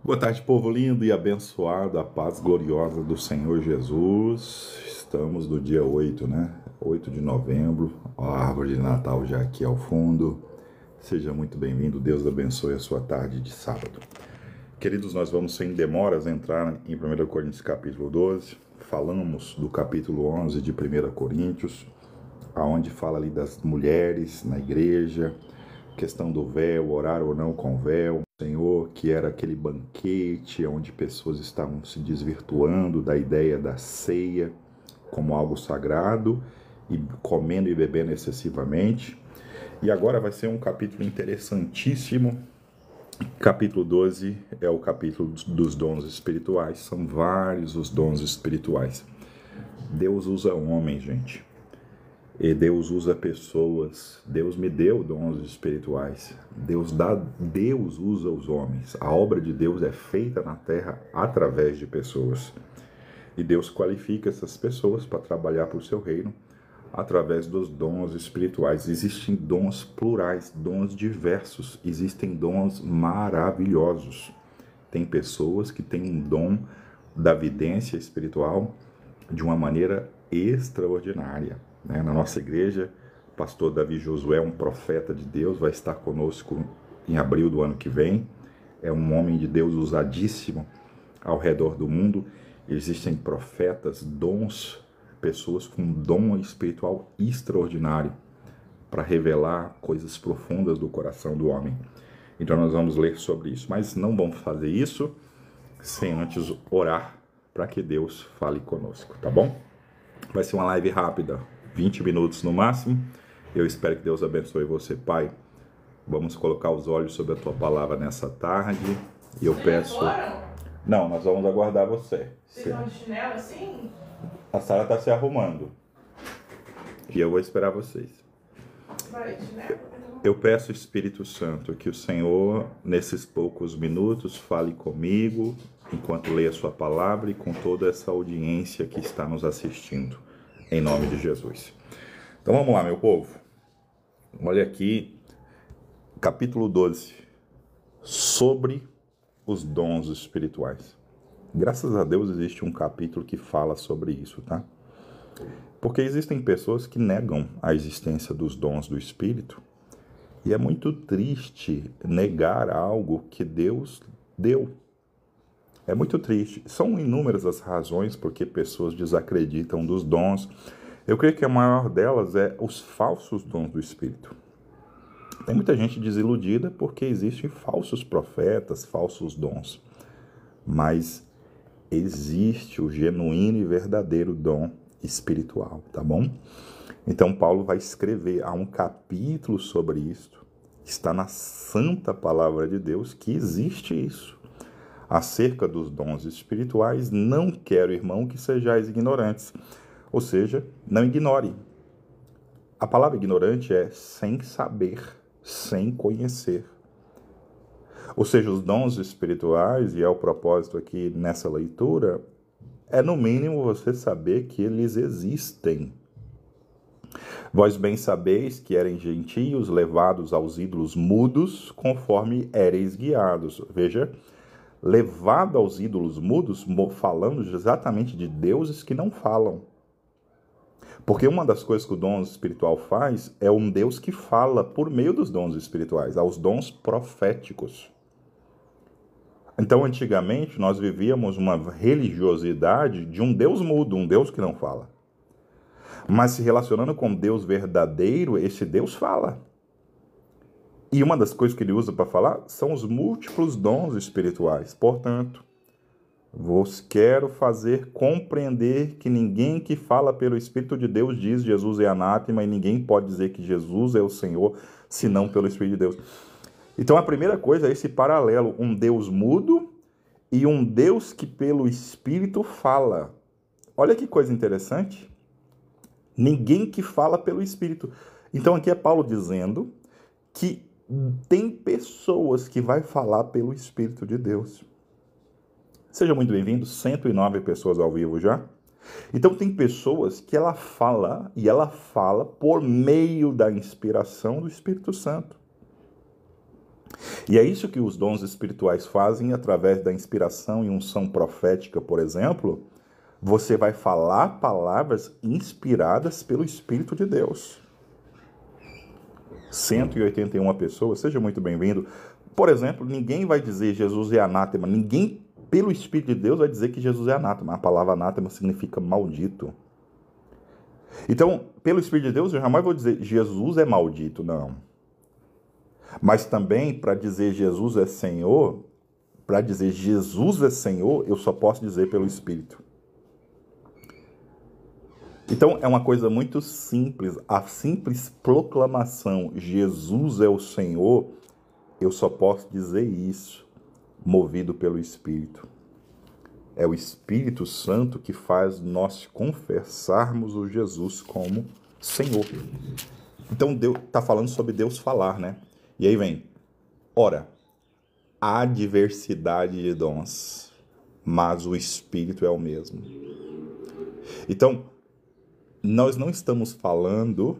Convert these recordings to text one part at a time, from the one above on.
Boa tarde, povo lindo e abençoado, a paz gloriosa do Senhor Jesus. Estamos no dia 8, né? 8 de novembro, a árvore de Natal já aqui ao fundo. Seja muito bem-vindo, Deus abençoe a sua tarde de sábado. Queridos, nós vamos sem demoras entrar em 1 Coríntios capítulo 12. Falamos do capítulo 11 de 1 Coríntios, aonde fala ali das mulheres na igreja, questão do véu, orar ou não com véu, Senhor, que era aquele banquete onde pessoas estavam se desvirtuando da ideia da ceia como algo sagrado e comendo e bebendo excessivamente. E agora vai ser um capítulo interessantíssimo. Capítulo 12 é o capítulo dos dons espirituais. São vários os dons espirituais. Deus usa homens, gente. E Deus usa pessoas. Deus me deu dons espirituais. Deus usa os homens. A obra de Deus é feita na terra através de pessoas. E Deus qualifica essas pessoas para trabalhar para o seu reino através dos dons espirituais. Existem dons plurais, dons diversos. Existem dons maravilhosos. Tem pessoas que têm um dom da vidência espiritual de uma maneira extraordinária. Na nossa igreja, o pastor Davi Josué, um profeta de Deus, vai estar conosco em abril do ano que vem. É um homem de Deus usadíssimo ao redor do mundo. Existem profetas, dons, pessoas com um dom espiritual extraordinário para revelar coisas profundas do coração do homem. Então nós vamos ler sobre isso, mas não vamos fazer isso sem antes orar para que Deus fale conosco, tá bom? Vai ser uma live rápida, 20 minutos no máximo. Eu espero que Deus abençoe você, Pai. Vamos colocar os olhos sobre a Tua palavra nessa tarde. E eu peço... Não, nós vamos aguardar você. Vocês vão de chinelo assim? A Sara está se arrumando. E eu vou esperar vocês. Vai de chinelo? Eu peço, Espírito Santo, que o Senhor, nesses poucos minutos, fale comigo, enquanto leio a sua palavra e com toda essa audiência que está nos assistindo, em nome de Jesus. Então vamos lá, meu povo. Olha aqui, capítulo 12, sobre os dons espirituais. Graças a Deus existe um capítulo que fala sobre isso, tá? Porque existem pessoas que negam a existência dos dons do Espírito. E é muito triste negar algo que Deus deu. É muito triste. São inúmeras as razões por que pessoas desacreditam dos dons. Eu creio que a maior delas é os falsos dons do Espírito. Tem muita gente desiludida porque existem falsos profetas, falsos dons. Mas existe o genuíno e verdadeiro dom espiritual, tá bom? Então Paulo vai escrever, há um capítulo sobre isso, está na santa palavra de Deus que existe isso. Acerca dos dons espirituais, não quero, irmão, que sejais ignorantes. Ou seja, não ignore. A palavra ignorante é sem saber, sem conhecer. Ou seja, os dons espirituais, e é o propósito aqui nessa leitura, é no mínimo você saber que eles existem. Vós bem sabeis que eram gentios levados aos ídolos mudos, conforme éreis guiados. Veja, levado aos ídolos mudos, falando exatamente de deuses que não falam. Porque uma das coisas que o dom espiritual faz é um Deus que fala por meio dos dons espirituais, aos dons proféticos. Então, antigamente, nós vivíamos uma religiosidade de um Deus mudo, um Deus que não fala. Mas se relacionando com Deus verdadeiro, esse Deus fala. E uma das coisas que ele usa para falar são os múltiplos dons espirituais. Portanto, vos quero fazer compreender que ninguém que fala pelo Espírito de Deus diz Jesus é anátema e ninguém pode dizer que Jesus é o Senhor, senão pelo Espírito de Deus. Então a primeira coisa é esse paralelo, um Deus mudo e um Deus que pelo Espírito fala. Olha que coisa interessante. Ninguém que fala pelo Espírito. Então aqui é Paulo dizendo que tem pessoas que vai falar pelo Espírito de Deus. Seja muito bem-vindo, 109 pessoas ao vivo já. Então tem pessoas que ela fala por meio da inspiração do Espírito Santo. E é isso que os dons espirituais fazem através da inspiração e unção profética, por exemplo. Você vai falar palavras inspiradas pelo Espírito de Deus. 181 pessoas, seja muito bem-vindo. Por exemplo, ninguém vai dizer Jesus é anátema. Ninguém, pelo Espírito de Deus, vai dizer que Jesus é anátema. A palavra anátema significa maldito. Então, pelo Espírito de Deus, eu jamais vou dizer Jesus é maldito, não. Mas também, para dizer Jesus é Senhor, eu só posso dizer pelo Espírito. Então, é uma coisa muito simples. A simples proclamação, Jesus é o Senhor, eu só posso dizer isso, movido pelo Espírito. É o Espírito Santo que faz nós confessarmos o Jesus como Senhor. Então, Deus está falando sobre Deus falar, né? E aí vem, ora, há diversidade de dons, mas o Espírito é o mesmo. Então, nós não estamos falando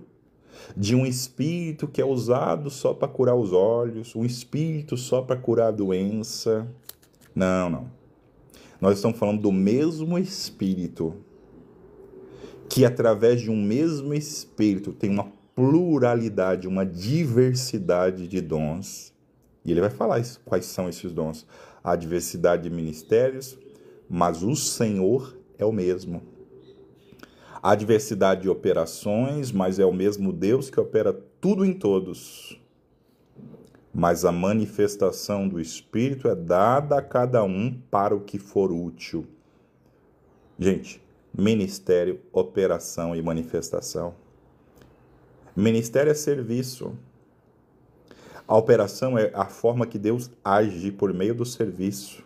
de um espírito que é usado só para curar os olhos, um espírito só para curar a doença. Não, não. Nós estamos falando do mesmo espírito, que através de um mesmo espírito tem uma pluralidade, uma diversidade de dons. E ele vai falar quais são esses dons. A diversidade de ministérios, mas o Senhor é o mesmo. Há diversidade de operações, mas é o mesmo Deus que opera tudo em todos. Mas a manifestação do Espírito é dada a cada um para o que for útil. Gente, ministério, operação e manifestação. Ministério é serviço. A operação é a forma que Deus age por meio do serviço.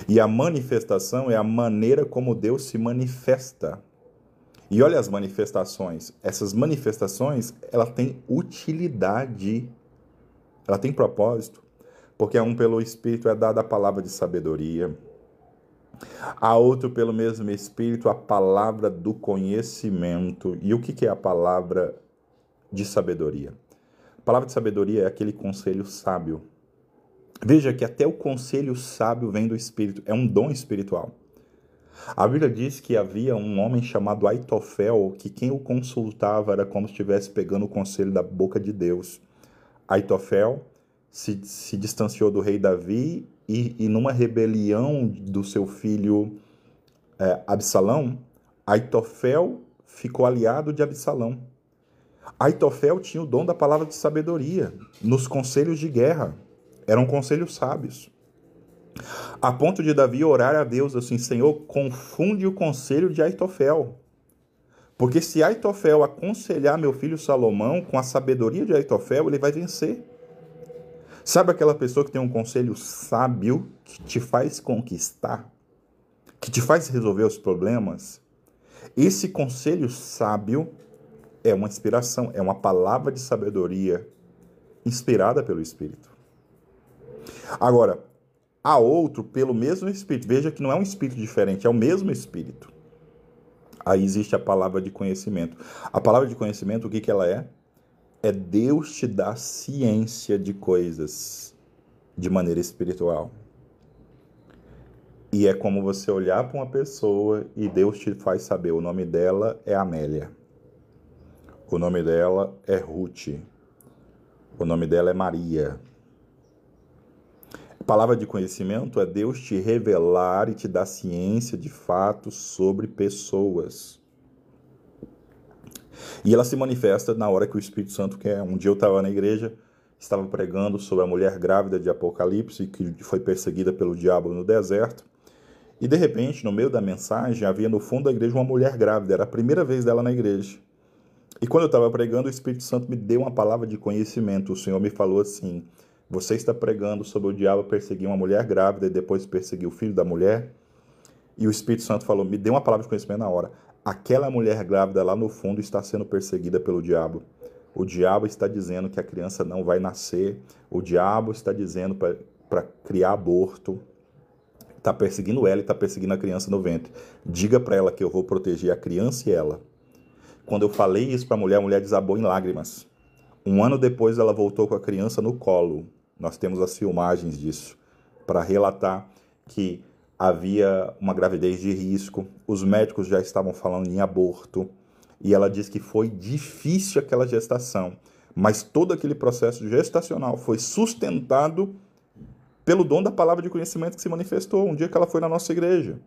E a manifestação é a maneira como Deus se manifesta. E olha as manifestações. Essas manifestações, ela tem utilidade. Ela tem propósito. Porque a um pelo Espírito é dada a palavra de sabedoria. A outro pelo mesmo Espírito a palavra do conhecimento. E o que é a palavra de sabedoria? A palavra de sabedoria é aquele conselho sábio. Veja que até o conselho sábio vem do Espírito. É um dom espiritual. A Bíblia diz que havia um homem chamado Aitofel, que quem o consultava era como se estivesse pegando o conselho da boca de Deus. Aitofel se distanciou do rei Davi e numa rebelião do seu filho Absalão, Aitofel ficou aliado de Absalão. Aitofel tinha o dom da palavra de sabedoria nos conselhos de guerra. Eram conselhos sábios. A ponto de Davi orar a Deus assim, Senhor, confunde o conselho de Aitofel. Porque se Aitofel aconselhar meu filho Salomão com a sabedoria de Aitofel, ele vai vencer. Sabe aquela pessoa que tem um conselho sábio que te faz conquistar? Que te faz resolver os problemas? Esse conselho sábio é uma inspiração, é uma palavra de sabedoria inspirada pelo Espírito. Agora, há outro pelo mesmo Espírito. Veja que não é um Espírito diferente, é o mesmo Espírito. Aí existe a palavra de conhecimento. A palavra de conhecimento, o que ela é? É Deus te dar ciência de coisas de maneira espiritual. E é como você olhar para uma pessoa e Deus te faz saber. O nome dela é Amélia. O nome dela é Ruth. O nome dela é Maria. A palavra de conhecimento é Deus te revelar e te dar ciência de fatos sobre pessoas. E ela se manifesta na hora que o Espírito Santo quer. Um dia eu estava na igreja, estava pregando sobre a mulher grávida de Apocalipse, que foi perseguida pelo diabo no deserto. E de repente, no meio da mensagem, havia no fundo da igreja uma mulher grávida. Era a primeira vez dela na igreja. E quando eu estava pregando, o Espírito Santo me deu uma palavra de conhecimento. O Senhor me falou assim: você está pregando sobre o diabo perseguir uma mulher grávida e depois perseguir o filho da mulher? E o Espírito Santo falou, me deu uma palavra de conhecimento na hora. Aquela mulher grávida lá no fundo está sendo perseguida pelo diabo. O diabo está dizendo que a criança não vai nascer. O diabo está dizendo para criar aborto. Está perseguindo ela e está perseguindo a criança no ventre. Diga para ela que eu vou proteger a criança e ela. Quando eu falei isso para a mulher desabou em lágrimas. Um ano depois ela voltou com a criança no colo. Nós temos as filmagens disso para relatar que havia uma gravidez de risco, os médicos já estavam falando em aborto, e ela diz que foi difícil aquela gestação, mas todo aquele processo gestacional foi sustentado pelo dom da palavra de conhecimento que se manifestou um dia que ela foi na nossa igreja.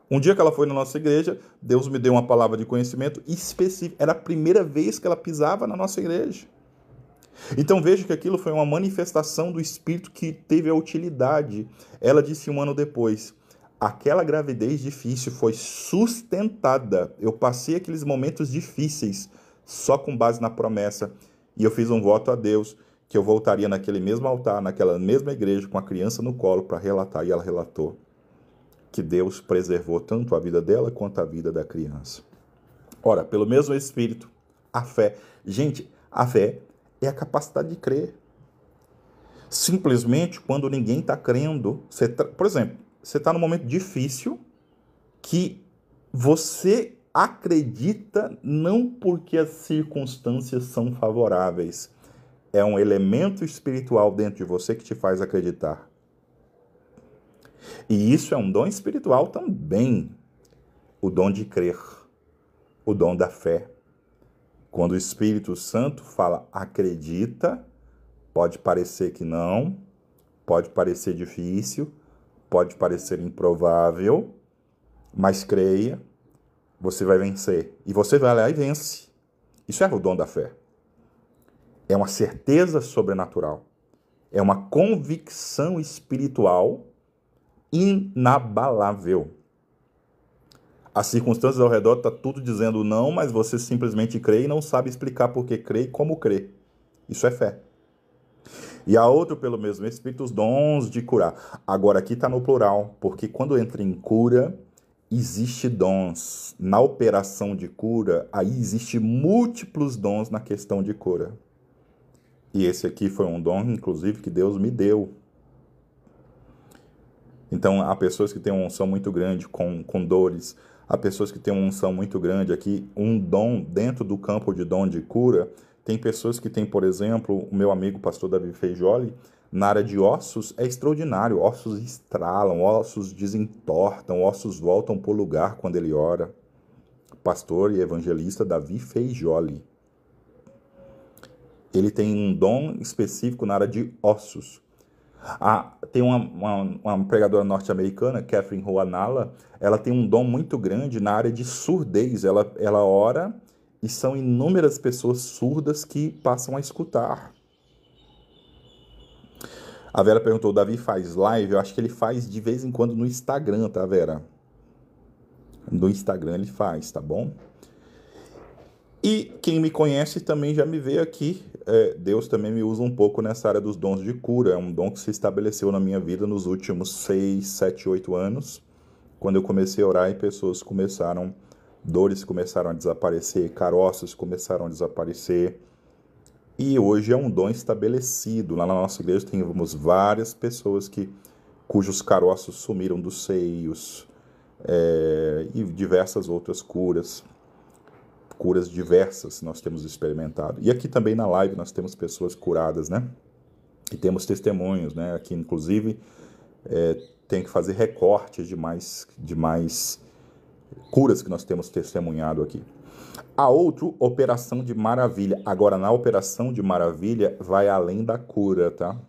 Um dia que ela foi na nossa igreja, Deus me deu uma palavra de conhecimento específica. Era a primeira vez que ela pisava na nossa igreja. Então veja que aquilo foi uma manifestação do Espírito que teve a utilidade. Ela disse um ano depois, aquela gravidez difícil foi sustentada. Eu passei aqueles momentos difíceis só com base na promessa. E eu fiz um voto a Deus que eu voltaria naquele mesmo altar, naquela mesma igreja, com a criança no colo para relatar. E ela relatou que Deus preservou tanto a vida dela quanto a vida da criança. Ora, pelo mesmo Espírito, a fé. Gente, a fé é a capacidade de crer. Simplesmente, quando ninguém está crendo, por exemplo, você está num momento difícil que você acredita não porque as circunstâncias são favoráveis. É um elemento espiritual dentro de você que te faz acreditar. E isso é um dom espiritual também. O dom de crer. O dom da fé. Quando o Espírito Santo fala acredita, pode parecer que não, pode parecer difícil, pode parecer improvável, mas creia, você vai vencer. E você vai lá e vence. Isso é o dom da fé. É uma certeza sobrenatural. É uma convicção espiritual inabalável. As circunstâncias ao redor estão tudo dizendo não, mas você simplesmente crê e não sabe explicar por que crê e como crê. Isso é fé. E a outra, pelo mesmo Espírito, os dons de curar. Agora aqui está no plural, porque quando entra em cura, existe dons. Na operação de cura, aí existe múltiplos dons na questão de cura. E esse aqui foi um dom, inclusive, que Deus me deu. Então, há pessoas que têm uma unção muito grande com dores. Há pessoas que têm uma unção muito grande aqui. Um dom dentro do campo de dom de cura. Tem pessoas que têm, por exemplo, o meu amigo pastor Davi Feijoli, na área de ossos, é extraordinário. Ossos estralam, ossos desentortam, ossos voltam para o lugar quando ele ora. Pastor e evangelista Davi Feijoli. Ele tem um dom específico na área de ossos. Tem uma pregadora norte-americana, Catherine Hoanala, ela tem um dom muito grande na área de surdez. Ela ora e são inúmeras pessoas surdas que passam a escutar. A Vera perguntou, o Davi faz live? Eu acho que ele faz de vez em quando no Instagram, tá, Vera? No Instagram ele faz, tá bom? E quem me conhece também já me vê aqui. Deus também me usa um pouco nessa área dos dons de cura. É um dom que se estabeleceu na minha vida nos últimos 6, 7, 8 anos. Quando eu comecei a orar e pessoas dores começaram a desaparecer, caroços começaram a desaparecer. E hoje é um dom estabelecido. Lá na nossa igreja temos várias pessoas cujos caroços sumiram dos seios. E diversas outras curas diversas nós temos experimentado. E aqui também na live nós temos pessoas curadas, né? E temos testemunhos, né? Aqui, inclusive, tem que fazer recortes de mais curas que nós temos testemunhado aqui. A outra, operação de maravilha. Agora, na operação de maravilha, vai além da cura, tá?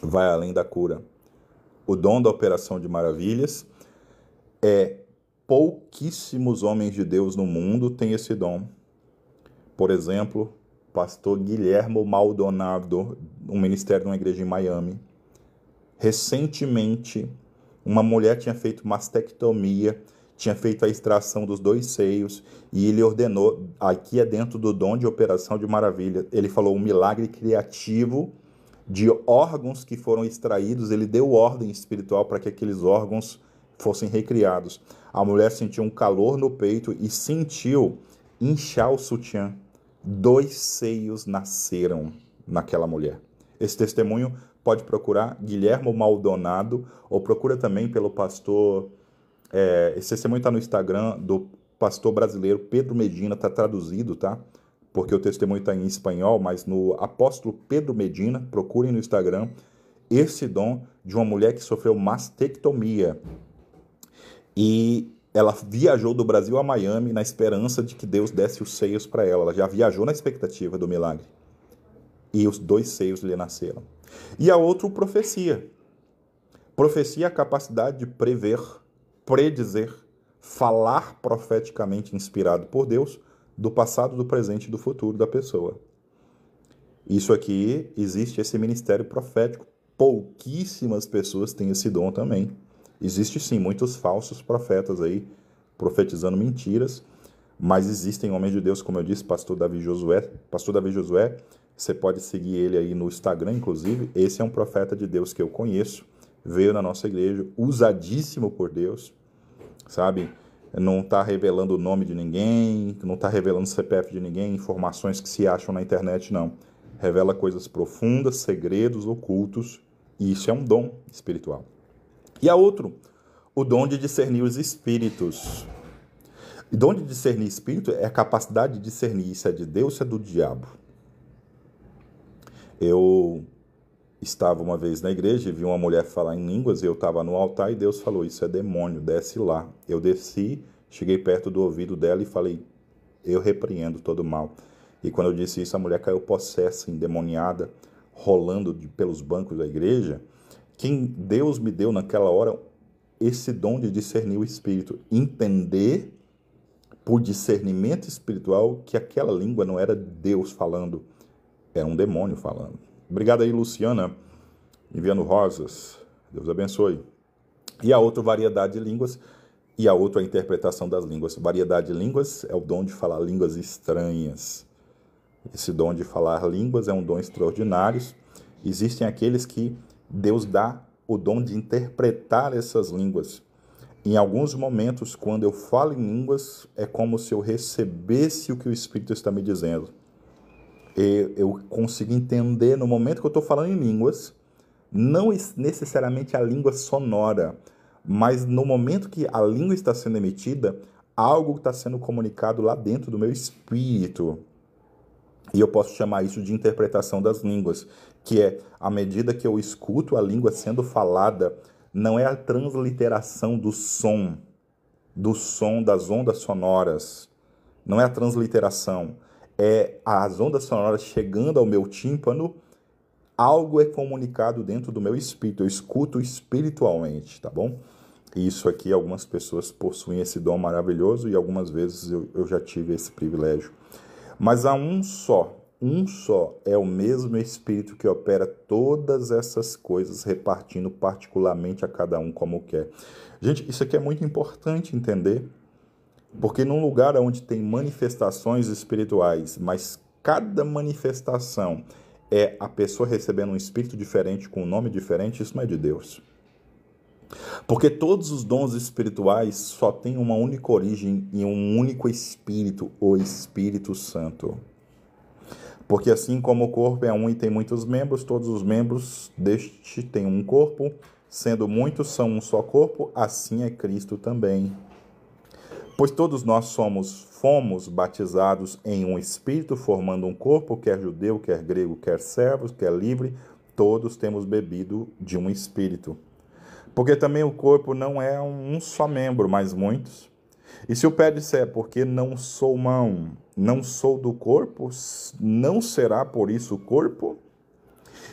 Vai além da cura. O dom da operação de maravilhas pouquíssimos homens de Deus no mundo têm esse dom. Por exemplo, pastor Guilhermo Maldonado, um ministério de uma igreja em Miami. Recentemente, uma mulher tinha feito mastectomia, tinha feito a extração dos 2 seios, e ele ordenou, aqui é dentro do dom de operação de maravilha, ele falou um milagre criativo de órgãos que foram extraídos, ele deu ordem espiritual para que aqueles órgãos fossem recriados. A mulher sentiu um calor no peito e sentiu inchar o sutiã. 2 seios nasceram naquela mulher. Esse testemunho pode procurar Guilhermo Maldonado, ou procura também pelo pastor... esse testemunho está no Instagram do pastor brasileiro Pedro Medina, está traduzido, tá? porque o testemunho está em espanhol, mas no apóstolo Pedro Medina, procurem no Instagram, esse dom de uma mulher que sofreu mastectomia. E ela viajou do Brasil a Miami na esperança de que Deus desse os seios para ela. Ela já viajou na expectativa do milagre. E os 2 seios lhe nasceram. E a outra, profecia. Profecia é a capacidade de prever, predizer, falar profeticamente inspirado por Deus do passado, do presente e do futuro da pessoa. Isso aqui, existe esse ministério profético. Pouquíssimas pessoas têm esse dom também. Existe sim muitos falsos profetas aí, profetizando mentiras, mas existem homens de Deus, como eu disse, pastor Davi Josué. Pastor Davi Josué, você pode seguir ele aí no Instagram, inclusive. Esse é um profeta de Deus que eu conheço, veio na nossa igreja, usadíssimo por Deus, sabe? Não está revelando o nome de ninguém, não está revelando o CPF de ninguém, informações que se acham na internet, não. Revela coisas profundas, segredos ocultos, e isso é um dom espiritual. E a outro, o dom de discernir os espíritos. O dom de discernir espírito é a capacidade de discernir se é de Deus ou se é do diabo. Eu estava uma vez na igreja e vi uma mulher falar em línguas, e eu estava no altar e Deus falou, isso é demônio, desce lá. Eu desci, cheguei perto do ouvido dela e falei, eu repreendo todo mal. E quando eu disse isso, a mulher caiu possessa, endemoniada, rolando pelos bancos da igreja. Quem Deus me deu naquela hora esse dom de discernir o espírito, entender por discernimento espiritual que aquela língua não era Deus falando, era um demônio falando. Obrigado aí, Luciana, enviando rosas. Deus abençoe. E a outra, variedade de línguas, e a outra, a interpretação das línguas. Variedade de línguas é o dom de falar línguas estranhas. Esse dom de falar línguas é um dom extraordinário. Existem aqueles que Deus dá o dom de interpretar essas línguas. Em alguns momentos, quando eu falo em línguas, é como se eu recebesse o que o Espírito está me dizendo. Eu consigo entender no momento que eu estou falando em línguas, não necessariamente a língua sonora, mas no momento que a língua está sendo emitida, algo está sendo comunicado lá dentro do meu espírito. E eu posso chamar isso de interpretação das línguas, que é, à medida que eu escuto a língua sendo falada, não é a transliteração do som das ondas sonoras, não é a transliteração, é as ondas sonoras chegando ao meu tímpano, algo é comunicado dentro do meu espírito, eu escuto espiritualmente, tá bom? E isso aqui, algumas pessoas possuem esse dom maravilhoso e algumas vezes eu já tive esse privilégio. Mas há um só é o mesmo Espírito que opera todas essas coisas, repartindo particularmente a cada um como quer. Gente, isso aqui é muito importante entender, porque num lugar onde tem manifestações espirituais, mas cada manifestação é a pessoa recebendo um Espírito diferente, com um nome diferente, isso não é de Deus. Porque todos os dons espirituais só têm uma única origem em um único Espírito, o Espírito Santo. Porque assim como o corpo é um e tem muitos membros, todos os membros deste têm um corpo, sendo muitos são um só corpo, assim é Cristo também. Pois todos nós fomos batizados em um Espírito, formando um corpo, quer judeu, quer grego, quer servo, quer livre, todos temos bebido de um Espírito. Porque também o corpo não é um só membro, mas muitos. E se o pé disser, porque não sou mão, não sou do corpo, não será por isso o corpo?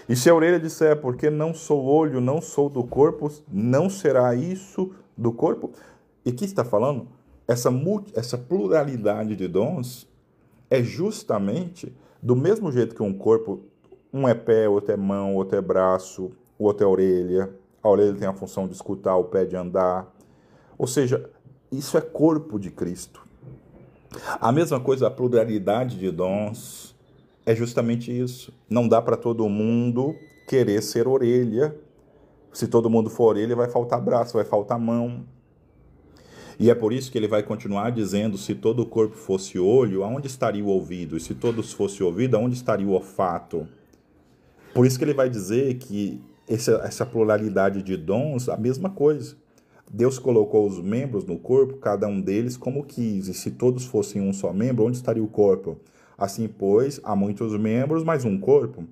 E se a orelha disser, porque não sou olho, não sou do corpo, não será isso do corpo? E aqui está falando, essa pluralidade de dons é justamente do mesmo jeito que um corpo, um é pé, outro é mão, outro é braço, outro é orelha. A orelha tem a função de escutar, o pé de andar. Ou seja, isso é corpo de Cristo. A mesma coisa, a pluralidade de dons é justamente isso. Não dá para todo mundo querer ser orelha. Se todo mundo for orelha, vai faltar braço, vai faltar mão. E é por isso que ele vai continuar dizendo, se todo o corpo fosse olho, aonde estaria o ouvido? E se todos fosse ouvido, aonde estaria o olfato? Por isso que ele vai dizer que essa pluralidade de dons, a mesma coisa. Deus colocou os membros no corpo, cada um deles como quis. E se todos fossem um só membro, onde estaria o corpo? Assim, pois, há muitos membros, mas um corpo.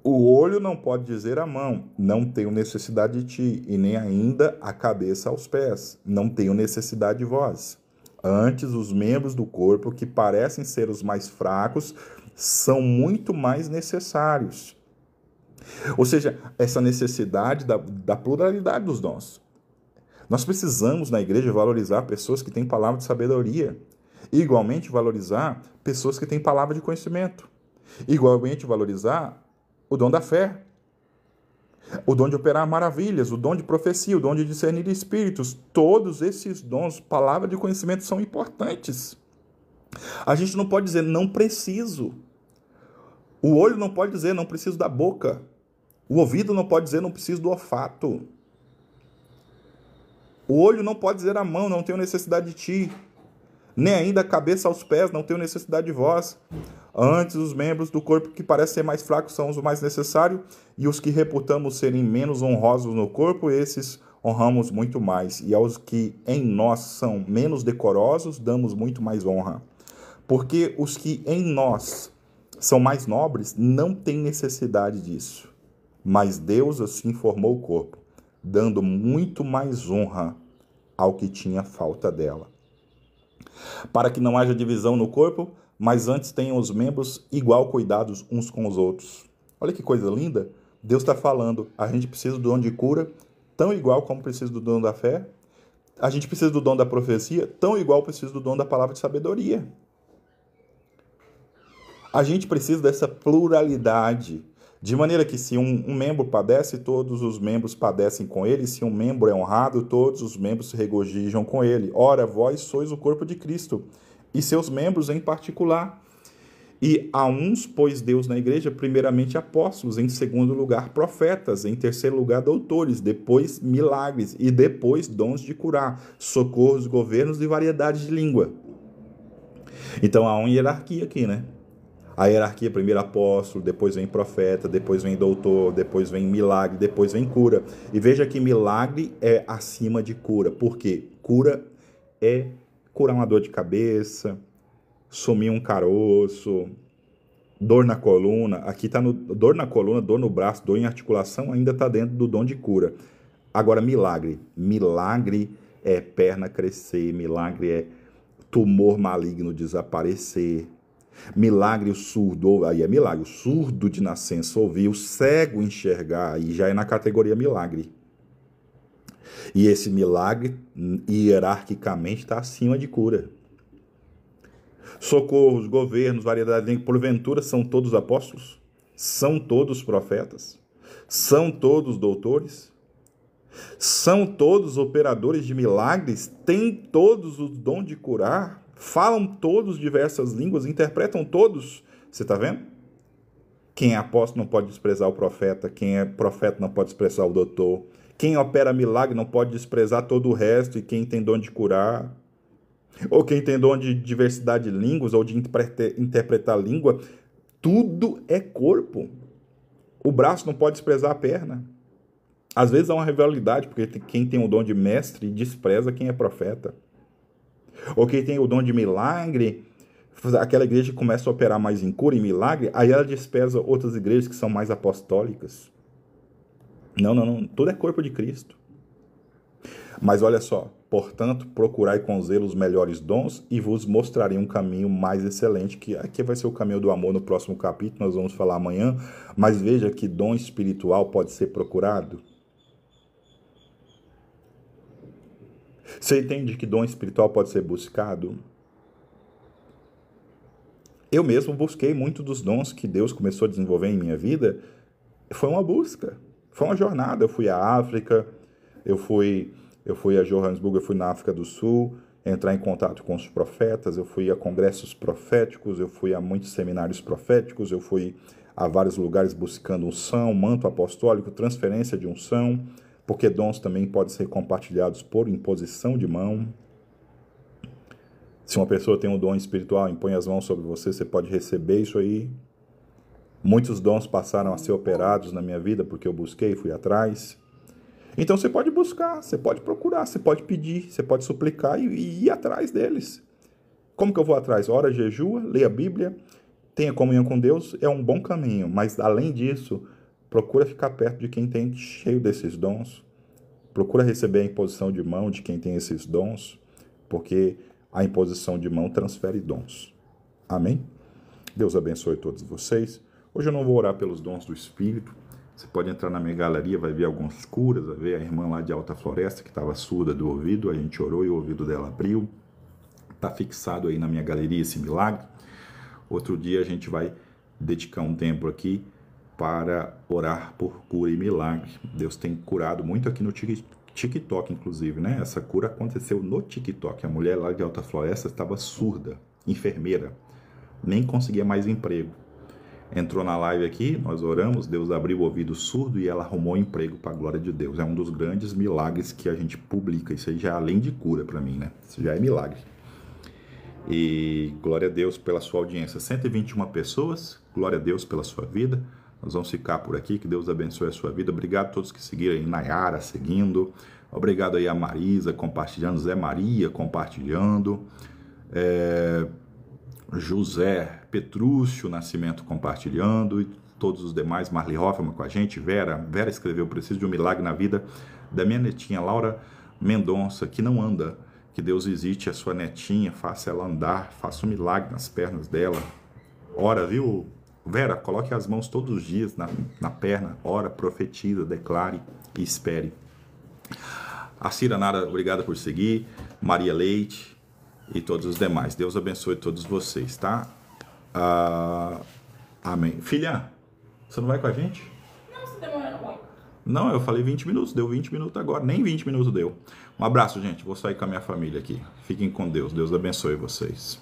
O olho não pode dizer à mão, não tenho necessidade de ti, e nem ainda a cabeça aos pés, não tenho necessidade de vós. Antes, os membros do corpo, que parecem ser os mais fracos, são muito mais necessários. Ou seja, essa necessidade da pluralidade dos dons. Nós precisamos, na igreja, valorizar pessoas que têm palavra de sabedoria. E, igualmente, valorizar pessoas que têm palavra de conhecimento. Igualmente, valorizar o dom da fé, o dom de operar maravilhas, o dom de profecia, o dom de discernir espíritos. Todos esses dons, palavra de conhecimento, são importantes. A gente não pode dizer não preciso. O olho não pode dizer não preciso da boca. O ouvido não pode dizer não preciso do olfato. O olho não pode dizer à mão não tenho necessidade de ti. Nem ainda a cabeça aos pés não tenho necessidade de vós. Antes, os membros do corpo que parecem ser mais fracos são os mais necessários, e os que reputamos serem menos honrosos no corpo, esses honramos muito mais. E aos que em nós são menos decorosos, damos muito mais honra. Porque os que em nós são mais nobres não têm necessidade disso. Mas Deus assim formou o corpo, dando muito mais honra ao que tinha falta dela. Para que não haja divisão no corpo, mas antes tenham os membros igual cuidados uns com os outros. Olha que coisa linda. Deus está falando, a gente precisa do dom de cura, tão igual como precisa do dom da fé. A gente precisa do dom da profecia, tão igual precisa do dom da palavra de sabedoria. A gente precisa dessa pluralidade, de maneira que se um membro padece, todos os membros padecem com ele. Se um membro é honrado, todos os membros se regozijam com ele. Ora, vós sois o corpo de Cristo, e seus membros em particular. E a uns pôs Deus na igreja, primeiramente apóstolos, em segundo lugar profetas, em terceiro lugar doutores, depois milagres, e depois dons de curar, socorros, governos e variedade de língua. Então há uma hierarquia aqui, né? A hierarquia, primeiro apóstolo, depois vem profeta, depois vem doutor, depois vem milagre, depois vem cura. E veja que milagre é acima de cura. Por quê? Cura é curar uma dor de cabeça, sumir um caroço, dor na coluna. Aqui está dor na coluna, dor no braço, dor em articulação, ainda está dentro do dom de cura. Agora, milagre. Milagre é perna crescer, milagre é tumor maligno desaparecer. Milagre, o surdo, aí é milagre, o surdo de nascença ouvir, o cego enxergar, aí já é na categoria milagre. E esse milagre, hierarquicamente, está acima de cura. Socorros, governos, variedade de língua, porventura são todos apóstolos? São todos profetas? São todos doutores? São todos operadores de milagres? Têm todos o dom de curar? Falam todos diversas línguas, interpretam todos. Você está vendo? Quem é apóstolo não pode desprezar o profeta. Quem é profeta não pode desprezar o doutor. Quem opera milagre não pode desprezar todo o resto. E quem tem dom de curar, ou quem tem dom de diversidade de línguas, ou de interpretar a língua, tudo é corpo. O braço não pode desprezar a perna. Às vezes há uma rivalidade, porque quem tem o dom de mestre despreza quem é profeta. Ou quem tem o dom de milagre, aquela igreja que começa a operar mais em cura e milagre, aí ela despreza outras igrejas que são mais apostólicas. Não. Tudo é corpo de Cristo. Mas olha só, portanto, procurai com zelo os melhores dons e vos mostrarei um caminho mais excelente, que aqui vai ser o caminho do amor no próximo capítulo, nós vamos falar amanhã. Mas veja que dom espiritual pode ser procurado. Você entende que dom espiritual pode ser buscado? Eu mesmo busquei muito dos dons que Deus começou a desenvolver em minha vida. Foi uma busca, foi uma jornada. Eu fui à África, eu fui a Johannesburg, eu fui na África do Sul, entrar em contato com os profetas, eu fui a congressos proféticos, eu fui a muitos seminários proféticos, eu fui a vários lugares buscando unção, manto apostólico, transferência de unção, porque dons também podem ser compartilhados por imposição de mão. Se uma pessoa tem um dom espiritual, impõe as mãos sobre você, você pode receber isso aí. Muitos dons passaram a ser operados na minha vida, porque eu busquei, fui atrás. Então você pode buscar, você pode procurar, você pode pedir, você pode suplicar e ir atrás deles. Como que eu vou atrás? Ora, jejua, leia a Bíblia, tenha comunhão com Deus, é um bom caminho. Mas, além disso, procura ficar perto de quem tem cheio desses dons. Procura receber a imposição de mão de quem tem esses dons, porque a imposição de mão transfere dons. Amém? Deus abençoe todos vocês. Hoje eu não vou orar pelos dons do Espírito. Você pode entrar na minha galeria, vai ver algumas curas, vai ver a irmã lá de Alta Floresta, que estava surda do ouvido, a gente orou e o ouvido dela abriu. Está fixado aí na minha galeria esse milagre. Outro dia a gente vai dedicar um tempo aqui para orar por cura e milagre. Deus tem curado muito aqui no TikTok, inclusive, né? Essa cura aconteceu no TikTok. A mulher lá de Alta Floresta estava surda, enfermeira, nem conseguia mais emprego. Entrou na live aqui, nós oramos, Deus abriu o ouvido surdo e ela arrumou emprego para a glória de Deus. É um dos grandes milagres que a gente publica. Isso aí já é além de cura para mim, né? Isso já é milagre. E glória a Deus pela sua audiência. 121 pessoas, glória a Deus pela sua vida. Nós vamos ficar por aqui, que Deus abençoe a sua vida. Obrigado a todos que seguiram aí, Nayara seguindo. Obrigado aí a Marisa compartilhando, Zé Maria compartilhando. José Petrúcio Nascimento compartilhando, e todos os demais, Marli Hoffman com a gente, Vera escreveu: preciso de um milagre na vida da minha netinha Laura Mendonça, que não anda, que Deus visite a sua netinha, faça ela andar, faça um milagre nas pernas dela. Ora, viu, Vera, coloque as mãos todos os dias na perna, ora, profetiza, declare e espere. A Cira Nara, obrigada por seguir, Maria Leite e todos os demais. Deus abençoe todos vocês, tá? Amém. Filha, você não vai com a gente? Não, você demora muito. Não, eu falei 20 minutos, deu 20 minutos agora, nem 20 minutos deu. Um abraço, gente, vou sair com a minha família aqui. Fiquem com Deus, Deus abençoe vocês.